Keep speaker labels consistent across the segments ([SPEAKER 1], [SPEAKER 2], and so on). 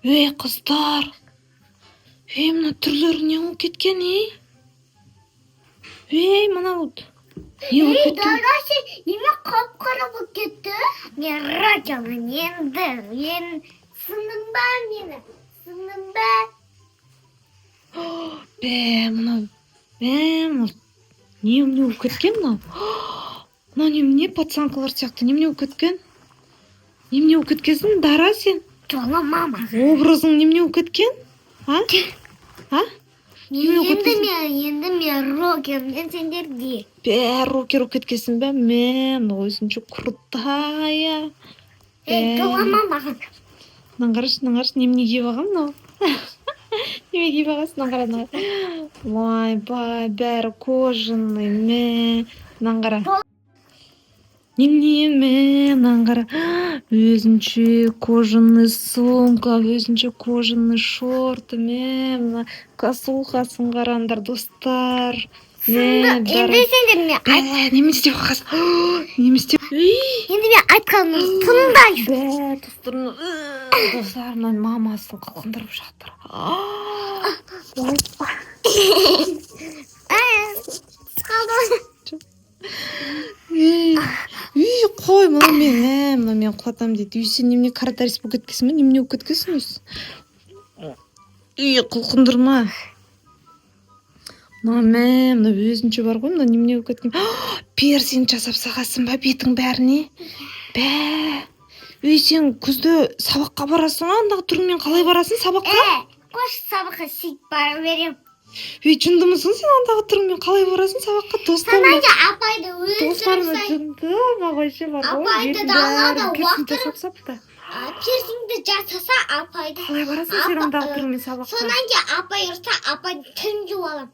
[SPEAKER 1] Қыздар. Мына түрлері не болып кеткен, мынау не болып кеткен?
[SPEAKER 2] Дарасы неме қап-қара болып кетті? Не радионы енді сындым ба мені? Сындым ба?
[SPEAKER 1] Мынау не болып кеткен мынау? Мынау немене пацанкалар сияқты немене болып кеткен? Немене болып кеткенсің, Дара, сен?
[SPEAKER 2] Жола мама.
[SPEAKER 1] Образың немене болып кеткен?
[SPEAKER 2] Енді мен рокермін, сендер де.
[SPEAKER 1] Рокер болып кеткенсің бе? Мынау өзінше крутая.
[SPEAKER 2] Жола мама.
[SPEAKER 1] Мынаны қарашы, немене киіп алған мынау? Неме киіп алғансың, мынаны қара. Ойбай, бәрі кожаный, мынаны қара. Неме, мынаны қара. Өзінше кожаный сумка, өзінше кожаный шорты, мына косухасын қараңдар, достар.
[SPEAKER 2] Енді сендер мен
[SPEAKER 1] неме істеп қалғансың? Неме істеп?
[SPEAKER 2] Енді мен айтқанымды тыңдай.
[SPEAKER 1] Достар, мына мамасын қылқындырып жатыр. Қой, мына мен құлатам дейді. Сен немене каратарис болып кеткенсің бе? Немене болып кеткенсің өзі? Құлқындырма. Мына өзінше бар ғой, мына немене болып кеткен? Персинг жасап сағасың ба бетің бәріне? Сен күзде сабаққа барасың ба? Андағы түріңмен қалай барасың сабаққа?
[SPEAKER 2] Қош сабаққа сөйтіп бара берем.
[SPEAKER 1] Жындымысың сен, андағы түріңмен қалай барасың сабаққа?
[SPEAKER 2] Санайда апайды
[SPEAKER 1] достарына жынды, мағайша бар ғой.
[SPEAKER 2] Апайды далада
[SPEAKER 1] персинг жасап сапты.
[SPEAKER 2] Персингді жасаса апайды.
[SPEAKER 1] Қалай барасың сен андағы түріңмен сабаққа?
[SPEAKER 2] Сонан кейін апай ұрса апайдың түрін жуып алам.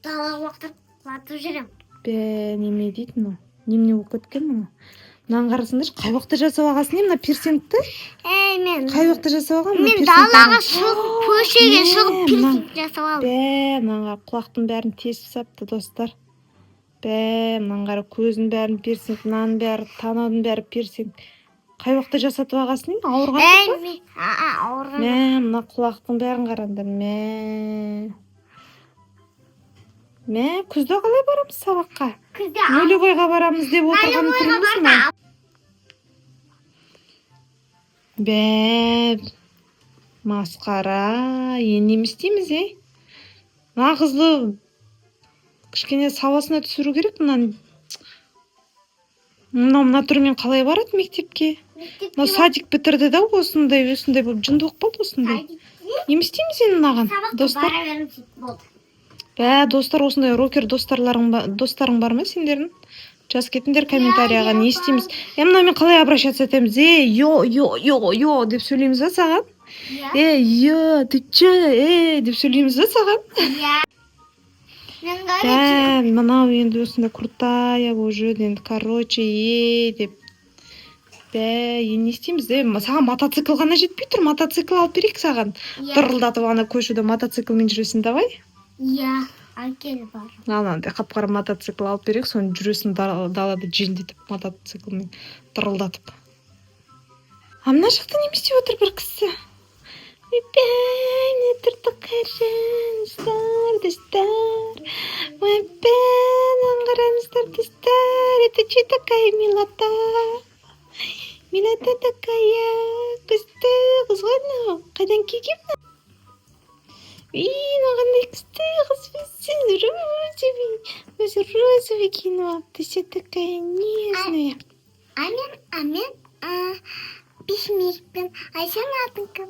[SPEAKER 2] Далаға лақтырып жүрем.
[SPEAKER 1] Неме дейді мынау? Немене болып кеткен мынау? Мынаны қарасаңдаршы, қай уақытта жасап алғансың мына персингті?
[SPEAKER 2] Мен
[SPEAKER 1] Қай уақытта жасап алған?
[SPEAKER 2] Мен далаға шығып, көшеге шығып персинг жасап алдым.
[SPEAKER 1] Мынаны құлақтың бәрін тесіп сапты, достар. Мынаны қара, көздің бәрін персинг, мынаның бәрі, танаудың бәрі персинг. Қай уақытта жасатып алғансың? Ауырған ба?
[SPEAKER 2] Ауырған.
[SPEAKER 1] Мына құлақтың бәрін қараңдар. Күзде қалай барамыз сабаққа? Нөлевойға барамыз деп отырған тұрмыз ма? Масқара. Енді не істейміз, Мына қызды кішкене сауасына түсіру керек. Мына түрмен қалай барады мектепке? Мына садик бітірді да, осындай болып жынды болып қалды осындай. Не істейміз енді мынаған, достар? Достар, осындай рокер достарың бар ма сендердің? Жаз кетіңдер комментарияға, не істейміз? Мына мен қалай обращаться етеміз? Йо деп сөйлейміз ба саған? Йо, ты чё, деп сөйлейміз ба саған? Мынау енді осындай крутая болып жүреді енді, короче, деп. Енді не істейміз? Саған мотоцикл ғана жетпей тұр, мотоцикл алып берейік саған. Дырылдатып ана көшуде мотоциклмен жүресің, давай?
[SPEAKER 2] Әкел бар.
[SPEAKER 1] Анандай қап-қара мотоцикл алып берейік, соны жүресің далада желдетіп, мотоциклмен дырылдатып. Мына жақта не істеп отыр бір кісі? Міне тұрды қараңыздар, достар. Мынаны қараңыздар, достар. Это че такая милота? Милота такая. Күзді қыз ғой мынау. Қайдан келген мынау? Қандай күшті қыз өзі розовый киініп алыпты. Все такая нежная.
[SPEAKER 2] Мен Пикмикпін. Сен атың кім?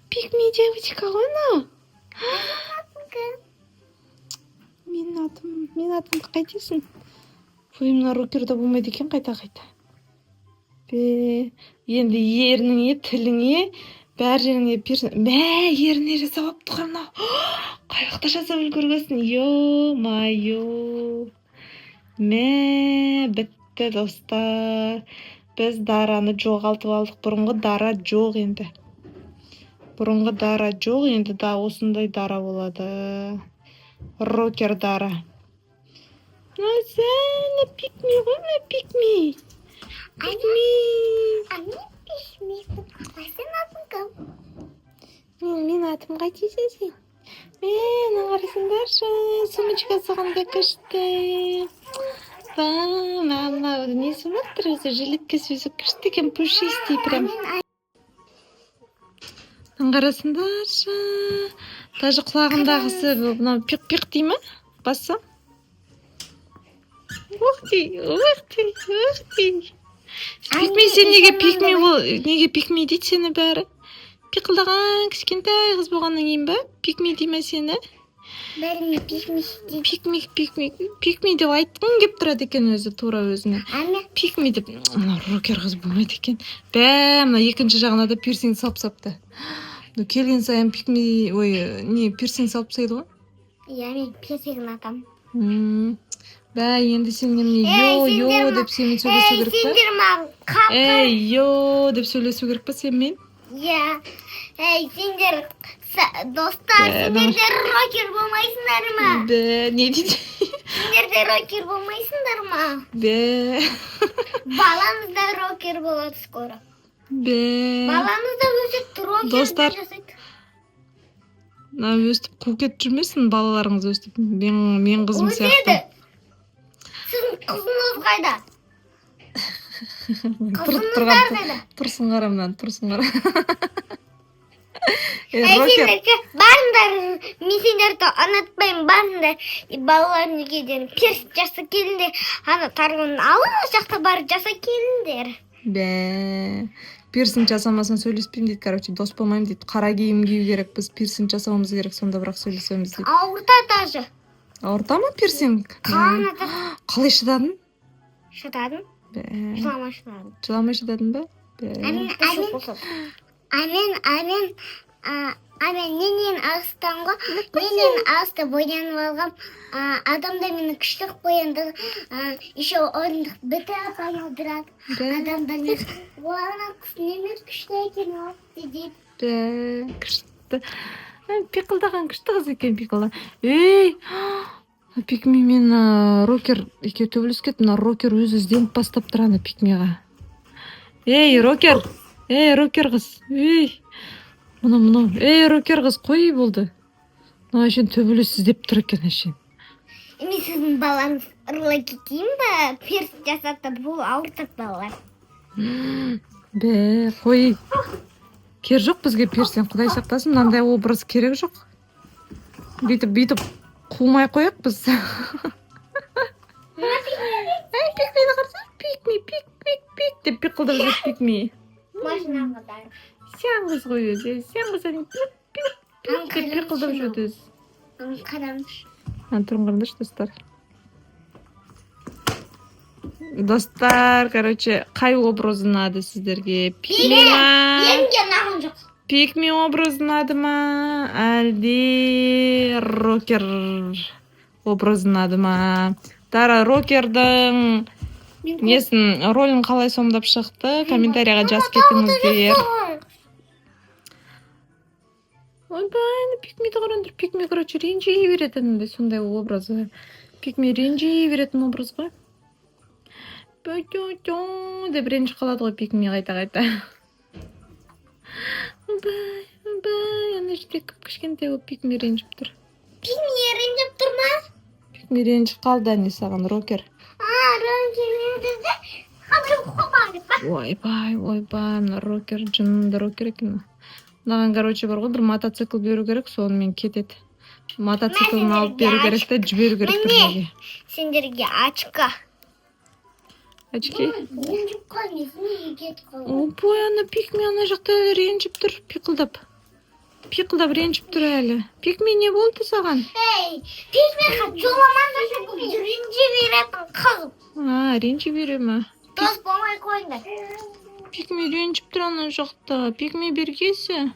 [SPEAKER 1] Пикми девочка ғой мынау. Мен атымды қайтесің? Мына рокерда болмайды екен қайта-қайта. Енді ерніңе, тіліңе, бәр жеріңе персинг. Еріне жасап алып тұр мынау. Қай уақытта жасап үлгергенсің? Ё-майо. Бітті, достар. Біз Дараны жоғалтып алдық. Бұрынғы Дара жоқ енді. Да осындай Дара болады. Рокер Дара. Сәлі пикми ғой, пикми.
[SPEAKER 2] Пикмикпін. Сен
[SPEAKER 1] Менің атым қайтесің сен? Менің қарасыңдаршы, сумочкасы қандай күшті. Мама, несі бар өзі, жилеткасы өзі күшті екен, пушистый прям. Қарасыңдаршы, даже құлағындағысы мынау пиқ-пиқ дей ма? Басса? Ух ты. Пикми, сен неге пикми дейді сені бәрі? Пиқылдаған кішкентай қыз болғаннан кейін ба? Пикми дей ма сені?
[SPEAKER 2] Бәріне пикми дейді.
[SPEAKER 1] Пикми деп айтқың кеп тұрады екен өзі, тура өзіне. Пикми деп, мына рокер қыз болмайды екен. Мына екінші жағына да пирсинг салып-сапты. Келген сайын пикми, пирсинг салып тастайды ғой?
[SPEAKER 2] Иә, мен пирсингін атам.
[SPEAKER 1] Енді сен немене йо деп сенімен сөйлесу керек па?
[SPEAKER 2] Сендер маған қапы.
[SPEAKER 1] Йо деп сөйлесу керек па сенімен?
[SPEAKER 2] Иә. Сендер достар, сендер де рокер болмайсыңдар ма?
[SPEAKER 1] Не дейді?
[SPEAKER 2] Сендер де рокер болмайсыңдар ма? Баламыз да рокер болады скоро. Баламыз да өсіп рокер жасайды.
[SPEAKER 1] Өстіп қу кетіп жүрмесін балаларыңыз өстіп. Мен қызым сияқты.
[SPEAKER 2] Сіздің қызыңыз қайда? Қызыңыздар қайда?
[SPEAKER 1] Тұрсын қарамнан, тұрсын қара.
[SPEAKER 2] Барыңдар, мен сендерді ұнатпаймын, барыңдар. Балалардың үйге перс жаса келіңдер. Ана тарғын алың, о жақта барып жаса келіңдер.
[SPEAKER 1] Пирсинг жасамасын сөйлеспеймін дейді, короче, дос болмаймын дейді. Қара киім кию керек, біз пирсинг жасауымыз керек, сонда бірақ сөйлесеміз дейді.
[SPEAKER 2] Ауырта даже.
[SPEAKER 1] Ауырта ма пирсинг? Қалай шыдадың?
[SPEAKER 2] Шыдадым. Жыламай шыдадым.
[SPEAKER 1] Жыламай шыдадың ба?
[SPEAKER 2] Мен ненен алыстан ғой, ненен алысты боянып алғам, адамда мені күштік боянды, еще орындық біті апам алдырады. Адамда мен, оғана қыз немен күшті екен алысты дейді.
[SPEAKER 1] Күшті. Пиқылдаған күшті қыз екен пиқылда. Пикми мен рокер екеу төбелес кетті. Мына рокер өзі ізденіп бастап тұраны пикмиға. Рокер қыз. Мұны. Рокер қыз қой болды. Әшен төбелес іздеп тұр екен әшен.
[SPEAKER 2] Мен сіздің балаңыз ұрла кетейін ба? Перс жасатып бұл ауыртып балалар.
[SPEAKER 1] Қой. Кер жоқ бізге перстен, құдай сақтасын, мынандай образ керек жоқ. Бүйтіп қумай қояқ біз. Пикмиді қарса, пик деп пиқылдап жүр пикми.
[SPEAKER 2] Машинаға дар.
[SPEAKER 1] Сен қыз ғой өзі, сен қыз әне пик деп пиқылдап жүрді өзі.
[SPEAKER 2] Қарамыш.
[SPEAKER 1] Тұрын қарындаш, достар. Достар, короче, қай образ ұнады сіздерге? Пикми ма?
[SPEAKER 2] Енге нағын жоқ.
[SPEAKER 1] Пикми образ ұнады ма? Әлде рокер образ ұнады ма? Дара рокердің несін, ролін қалай сомдап шықты? Комментарияға жазып кетіңіздер. Ойбай, пикмиді қараңдар. Пикми, короче, ренжи беретін сондай образы. Пикми ренжи беретін образ ғой. Деп ренжі қалады ғой пикми қайта. Ойбай, ана жерде кішкентай болып пикми ренжіп тұр.
[SPEAKER 2] Пикми ренжіп тұр ма?
[SPEAKER 1] Пикми ренжіп қалды, не саған рокер. Ойбай, мына рокер, жынында рокер екен. Мынаған, короче, бар ғой, бір мотоцикл беру керек, сонымен кетеді. Мотоциклын алып беру керек та, жіберу керек бірдеге.
[SPEAKER 2] Сендерге очка.
[SPEAKER 1] Очки?
[SPEAKER 2] Ренжіп қалмайсың, кетіп қалды.
[SPEAKER 1] Ойбай, ана пикми ана жақта ренжіп тұр, пиқылдап ренжіп тұр әлі. Пикми не болды саған?
[SPEAKER 2] Пикми жоламанда ренжі беретін қыз.
[SPEAKER 1] Ренжі бере ма?
[SPEAKER 2] Дос болмай қойыңдар.
[SPEAKER 1] Пикми ренжіп тұр ана жақта. Пикми бергесі.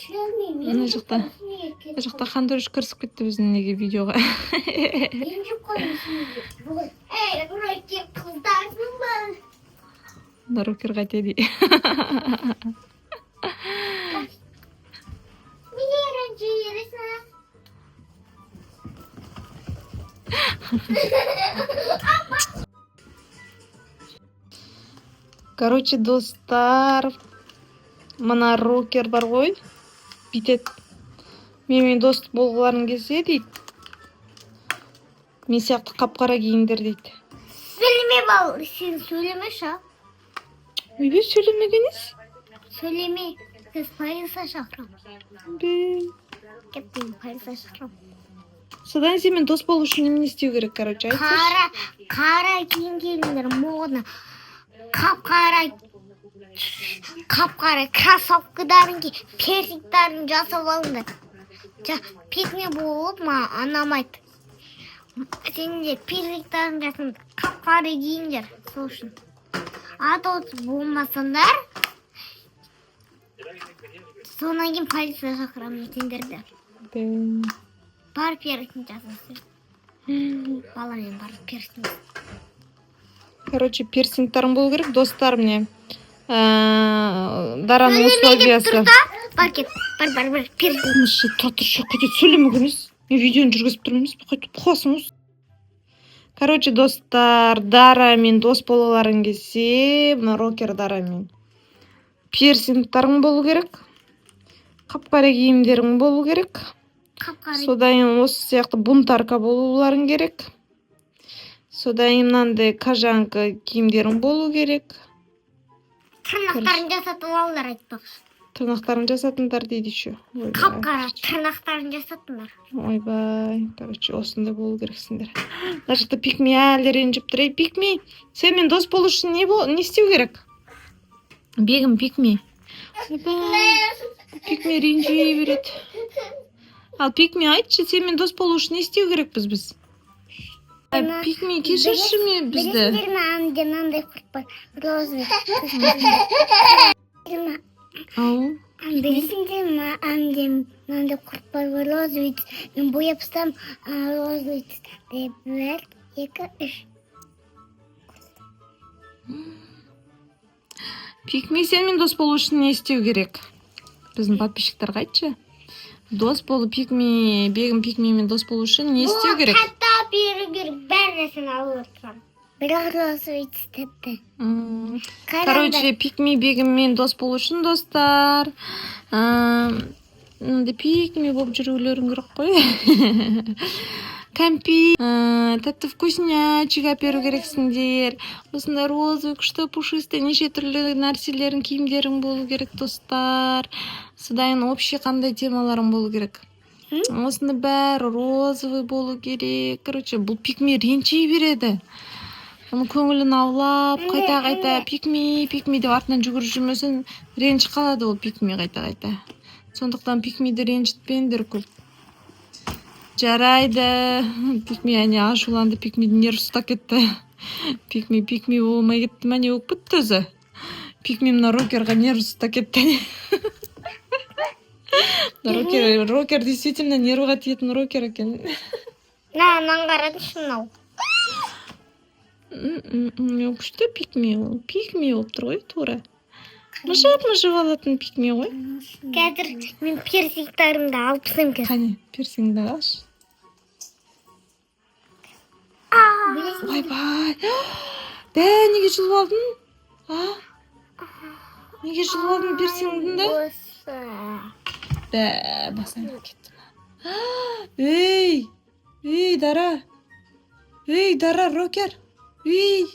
[SPEAKER 1] Ана жақта қандырыш кірісіп кетті біздің неге видеоға.
[SPEAKER 2] Ренжіп қойыңдар. Рокер қыздарсың ба?
[SPEAKER 1] Да рокер қайтеді.
[SPEAKER 2] Мені ренжі ересің.
[SPEAKER 1] Короче, достар, мына рокер бар ғой, бүйтеді. Менімен дос болғыларың келсе дейді. Мен сияқты қап-қара киіңдер дейді.
[SPEAKER 2] Söyleme bal. Sen söyleme şa.
[SPEAKER 1] Үйбе сөйлемегеніз?
[SPEAKER 2] Söyleme. Kız Paris'e şakram.
[SPEAKER 1] Бе.
[SPEAKER 2] Gittim Paris'e şakram.
[SPEAKER 1] Содан сенімен дос болу үшін немене істеу керек, короче, айтсайшы.
[SPEAKER 2] Kara giyingenler moğuna. Kapkara krasovkaların ki persiklerin jasap alındı. Pikme bulup ma anlamaydı. Senin de persiklerin jasın kapkara giyinler. Soğuşun. Ados bulmasınlar. Sonra kim Paris'e şakram metindirdi.
[SPEAKER 1] Бе.
[SPEAKER 2] Бар персин жасасы. Баламен бар персин.
[SPEAKER 1] Короче, пирсингтарың болу керек, достар мне. Дараның условиясы.
[SPEAKER 2] Бар кет, бар персин.
[SPEAKER 1] Қылмышы, тұр, қайда сөйлемегеніз. Мен видеоны жүргізіп тұрмыз, қайда бұқасыңыз. Короче, достар, Дарамен дос болуларың келсе, мына рокер Дарамен. Пирсингтарың болу керек. Қап-қара киімдерің болу керек. Содан осы сияқты бунтарка болуларың керек. Содан мынандай кажанка киімдерің болу керек.
[SPEAKER 2] Тырнақтарын жасатып алалар айтпақшы.
[SPEAKER 1] Тырнақтарын жасатыңдар дейді еще.
[SPEAKER 2] Қап-қара тырнақтарын жасатыңдар.
[SPEAKER 1] Ойбай, короче, осындай болу керексіңдер. Мына жақта пикми әлі ренжіп тұр. Ей, пикми, сенімен дос болу үшін не істеу керек? Бегім, пикми. Ойбай, пикми ренжи береді. Ал пикми айтшы, сенімен дос болу үшін не істеу керекпіз біз? Пикми, кешірші ме бізді?
[SPEAKER 2] Білесіңдер ме, әнде мынандай құрт бар. Розовый.
[SPEAKER 1] Ау.
[SPEAKER 2] Білесіңдер ме, әнде мынандай құрт бар. Розовый. Мен бояп ұстам, розовый. Бір, екі, үш.
[SPEAKER 1] Пикми, сенімен дос болу үшін не істеу керек? Біздің подписчиктарға айтшы. Дос болу, пикми, бегім пикмимен дос болу үшін не істеу керек?
[SPEAKER 2] Қатта беру керек, бәрнесін алып отырған. Бірақ розовый істепті.
[SPEAKER 1] Короче, пикми бегіммен дос болу үшін, достар. Пикми болып жүрулерің керек қой. Кәмпи, тәтті вкуснячик әперу керексіңдер. Осында розовый, күшті, пушисты, неше түрлі нәрселерің, киімдерің болу керек, достар. Содан общий қандай темаларың болу керек. Осында бәрі розовый болу керек. Короче, бұл пикми ренжи береді. Оның көңілін аулап, қайта пикми деп артынан жүгіріп жүрмесін, ренжі қалады ол пикми қайта. Сондықтан пикмиді ренжітпеңдер көп. Жарайды. Пикми әне ашуланды, пикмидің нерві ұстап кетті. Пикми болмай кетті ма, не болып кетті өзі? Пикми мына рокерға нерві ұстап кетті. Рокер действительно нервіға тиетін рокер екен.
[SPEAKER 2] Нан қарады шынау.
[SPEAKER 1] Күшті пикми ол. Пикми болып тұр ғой, тура. Мыжып алатын пикми ғой.
[SPEAKER 2] Қазір мен персиктарымды алып сым кез.
[SPEAKER 1] Қане, персингді аш. Ойбай. Бә, неге жұлып алдың? Неге жұлып алдың персингді? Бә, басына кетті. Ей, Дара. Ей, Дара, рокер. Ей,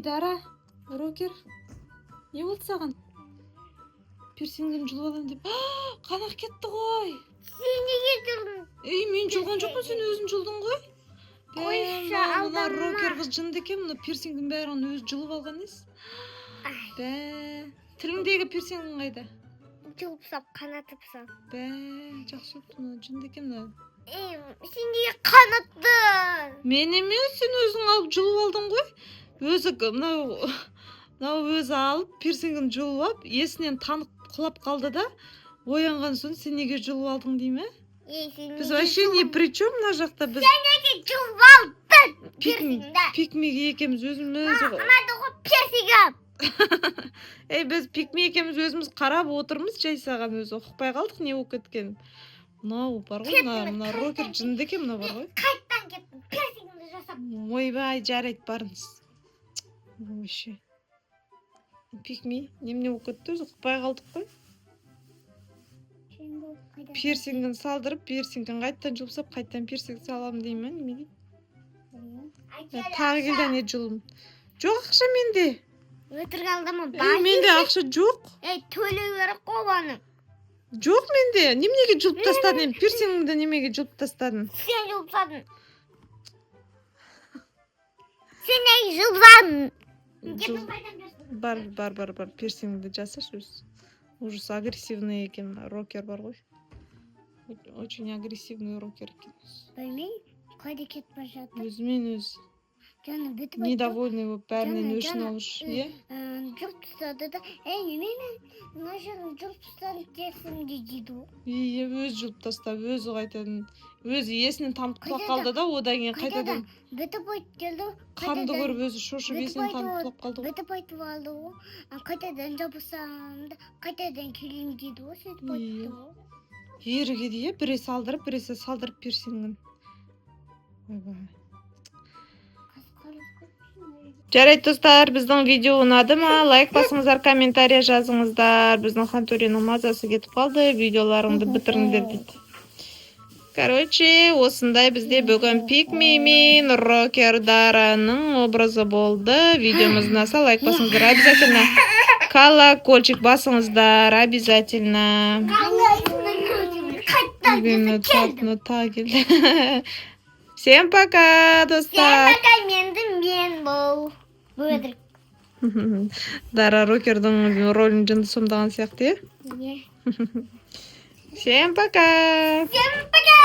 [SPEAKER 1] Дара, рокер. Не болды саған? Персингін жұлып алам деп. Қанақ кетті ғой.
[SPEAKER 2] Сен неге жүрдің?
[SPEAKER 1] Ей, мен жұлған жоқпын, сен өзің жұлдың ғой.
[SPEAKER 2] Қойшы,
[SPEAKER 1] Мына
[SPEAKER 2] алдама.
[SPEAKER 1] рокер қыз жынды екен, мына персингін бәрін өзі жұлып алған ес. Бә, тіліңдегі персингін қайда?
[SPEAKER 2] Жұлып сап, қанатып сап.
[SPEAKER 1] Бә, жақсы өтті, мына жынды екен мына.
[SPEAKER 2] Сен неге қанаттың?
[SPEAKER 1] Мен емес, сен өзің алып жұлып алдың ғой. Өзі мынау өзі алып персингін жұлып алып, есінен танып құлап қалды да, оянған соң сен неге жұлып алдың дей ме? Біз вообще не при чем мына жақта біз.
[SPEAKER 2] Сен неге жұлып алдың? Персингді.
[SPEAKER 1] Пикмиге екеуміз өзіміз.
[SPEAKER 2] Ұнады ғой персингім.
[SPEAKER 1] Ей, біз пикми екеуміз өзіміз қарап отырмыз, жай саған өзі ұқпай қалдық не болып кеткен. Мынау бар ғой, мына рокер жынды екен, мына бар ғой.
[SPEAKER 2] Қайттан кеттім, персингімді жасап.
[SPEAKER 1] Ойбай, жарайды, барыңыз. Вообще. Пикми, немене болып кетті өзі, ұқпай қалдық қой. Пирсингін салдырып, пирсингін қайттан жұлсап, қайттан пирсинг салам деймін, неме дейді? Тағы келді не жұлым. Жоқ ақша менде.
[SPEAKER 2] Өтірік алдама.
[SPEAKER 1] Менде ақша жоқ.
[SPEAKER 2] Төлеу керек қой оны.
[SPEAKER 1] Жоқ менде. Немеге жұлып тастадың? Пирсингіңді немеге жұлып тастадың?
[SPEAKER 2] Сен жұлыпсадың. Сен неге жұлыпсадың?
[SPEAKER 1] Бар. Пирсингді жасашы өз. Ужас агрессивный екен. Рокер бар ғой. Очень агрессивный рокер екен.
[SPEAKER 2] Білмеймін. Қайда кетіп бара жатыр?
[SPEAKER 1] Өзімен өз.
[SPEAKER 2] Жаны бітіп
[SPEAKER 1] Недовольный болып бәрінен өшін алыш.
[SPEAKER 2] Жұлып тастады да, неме мына жерін жұлып тастадың дерсің дейді ғой.
[SPEAKER 1] Өз жұлып тастап, өзі қайтадан. Өзі есінен танып құлап қалды да, одан кейін қайтадан.
[SPEAKER 2] Бітіп айтып келді.
[SPEAKER 1] Қанды көріп өзі шошып есінен танып құлап қалды ғой.
[SPEAKER 2] Бітіп айтып алды ғой. Қайтадан жабысам да, қайтадан келейін дейді ғой, сөйтіп айтты ғой.
[SPEAKER 1] Еріге дейі біресе салдырып, біресе салдырып берсеңін. Жарайды достар, біздің видео ұнады ма? Лайк басыңыздар, комментария жазыңыздар. Біздің Хантуринның мазасы кетіп қалды. Видеоларыңды бітіріңдер дейді. Короче, осындай бізде бүгін Пикми мен Рокер Дараның образы болды. Видеомыз ұнаса лайк басыңыздар обязательно. Колокольчик басыңыздар обязательно. Всем пока, достар.
[SPEAKER 2] Всем пока, мен бол. Өтірік.
[SPEAKER 1] Дара Рокердің ролін жынды сомдаған сияқты, е? Всем пока.
[SPEAKER 2] Всем пока.